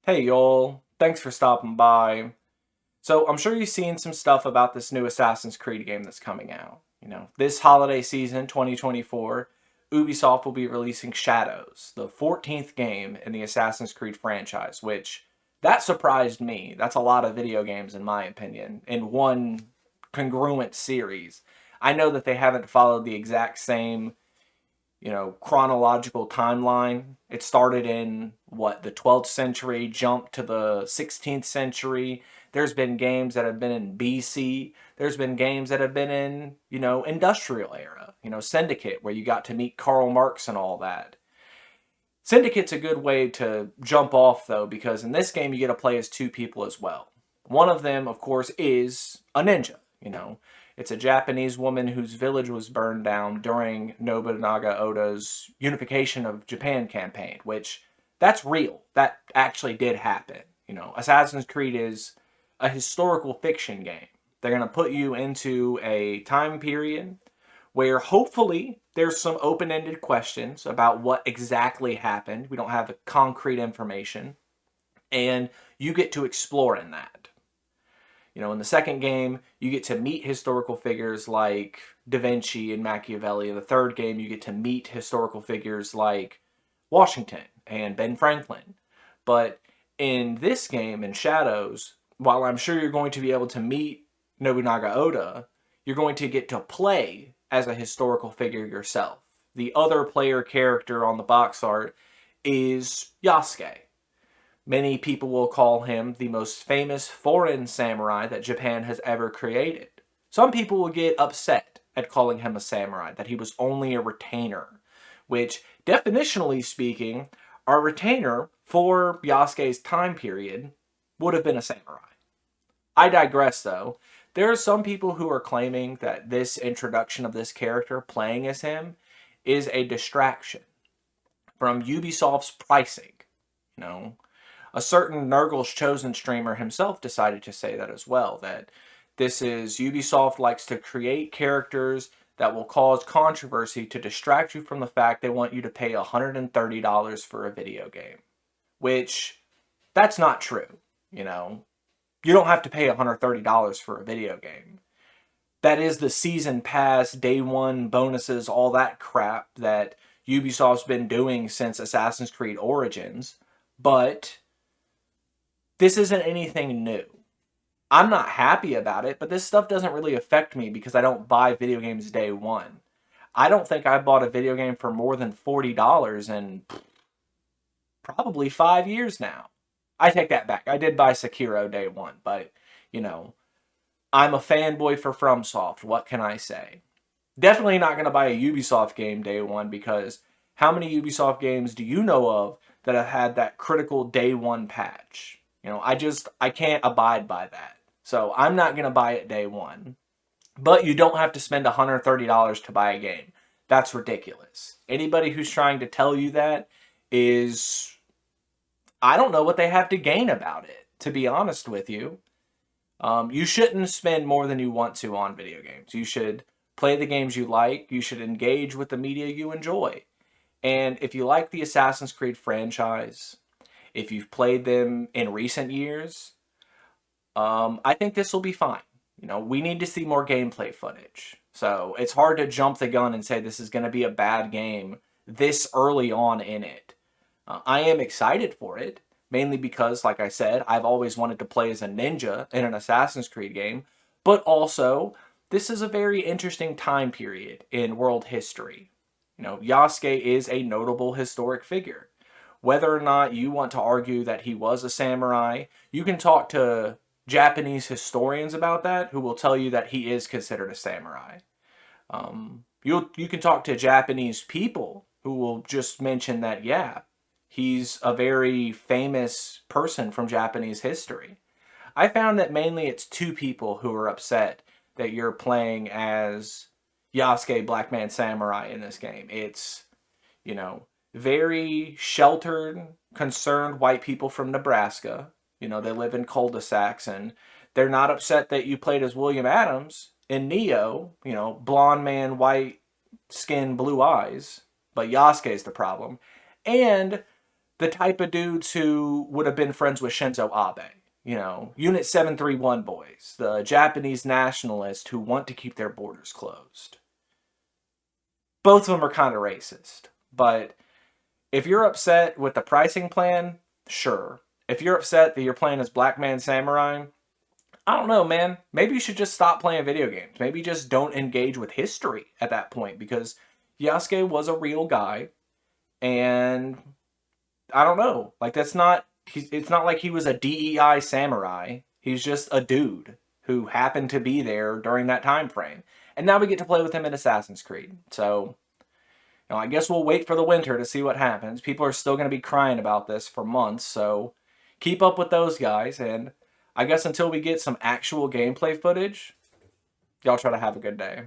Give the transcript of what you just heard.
Hey y'all, thanks for stopping by. So I'm sure you've seen some stuff about this new Assassin's Creed game that's coming out. This holiday season, 2024, Ubisoft will be releasing Shadows, the 14th game in the Assassin's Creed franchise, which that surprised me. That's a lot of video games in my opinion, in one congruent series. I know that they haven't followed the exact same chronological timeline. It started in the 12th century, jumped to the 16th century. There's been games that have been in BC. There's been games that have been in, industrial era, Syndicate, where you got to meet Karl Marx and all that. Syndicate's a good way to jump off, though, because in this game you get to play as two people as well. One of them, of course, is a ninja. It's a Japanese woman whose village was burned down during Nobunaga Oda's unification of Japan campaign, which that's real. That actually did happen. Assassin's Creed is a historical fiction game. They're going to put you into a time period where hopefully there's some open-ended questions about what exactly happened. We don't have the concrete information, and you get to explore in that. In the second game, you get to meet historical figures like Da Vinci and Machiavelli. In the third game, you get to meet historical figures like Washington and Ben Franklin. But in this game, in Shadows, while I'm sure you're going to be able to meet Nobunaga Oda, you're going to get to play as a historical figure yourself. The other player character on the box art is Yasuke. Many people will call him the most famous foreign samurai that Japan has ever created. Some people will get upset at calling him a samurai, that he was only a retainer, which, definitionally speaking, our retainer for Yasuke's time period would have been a samurai. I digress, though. There are some people who are claiming that this introduction of this character playing as him is a distraction from Ubisoft's pricing. You know, a certain Nurgle's Chosen streamer himself decided to say that as well, that this is Ubisoft likes to create characters that will cause controversy to distract you from the fact they want you to pay $130 for a video game. Which, that's not true, you know. You don't have to pay $130 for a video game. That is the season pass, day one bonuses, all that crap that Ubisoft's been doing since Assassin's Creed Origins. But this isn't anything new. I'm not happy about it, but this stuff doesn't really affect me because I don't buy video games day one. I don't think I bought a video game for more than $40 in probably 5 years now. I take that back. I did buy Sekiro day one, but, you know, I'm a fanboy for FromSoft. What can I say? Definitely not going to buy a Ubisoft game day one because how many Ubisoft games do you know of that have had that critical day one patch? I can't abide by that. So I'm not going to buy it day one. But you don't have to spend $130 to buy a game. That's ridiculous. Anybody who's trying to tell you that is, I don't know what they have to gain about it, to be honest with you. You shouldn't spend more than you want to on video games. You should play the games you like. You should engage with the media you enjoy. And if you like the Assassin's Creed franchise, if you've played them in recent years, I think this will be fine. We need to see more gameplay footage. So it's hard to jump the gun and say this is going to be a bad game this early on in it. I am excited for it, mainly because, like I said, I've always wanted to play as a ninja in an Assassin's Creed game, but also, this is a very interesting time period in world history. Yasuke is a notable historic figure. Whether or not you want to argue that he was a samurai, you can talk to Japanese historians about that who will tell you that he is considered a samurai. You can talk to Japanese people who will just mention that, yeah, he's a very famous person from Japanese history. I found that mainly it's two people who are upset that you're playing as Yasuke Black Man Samurai in this game. It's, very sheltered, concerned white people from Nebraska. They live in cul-de-sacs, and they're not upset that you played as William Adams in Neo, blonde man, white skin, blue eyes. But Yasuke's the problem. And the type of dudes who would have been friends with Shinzo Abe. You know, Unit 731 boys, the Japanese nationalists who want to keep their borders closed. Both of them are kind of racist. But if you're upset with the pricing plan, sure. If you're upset that you're playing as Black Man Samurai, I don't know, man. Maybe you should just stop playing video games. Maybe just don't engage with history at that point because Yasuke was a real guy and I don't know. Like that's not it's not like he was a DEI samurai. He's just a dude who happened to be there during that time frame. And now we get to play with him in Assassin's Creed. So, I guess we'll wait for the winter to see what happens. People are still going to be crying about this for months, so keep up with those guys and I guess until we get some actual gameplay footage, y'all try to have a good day.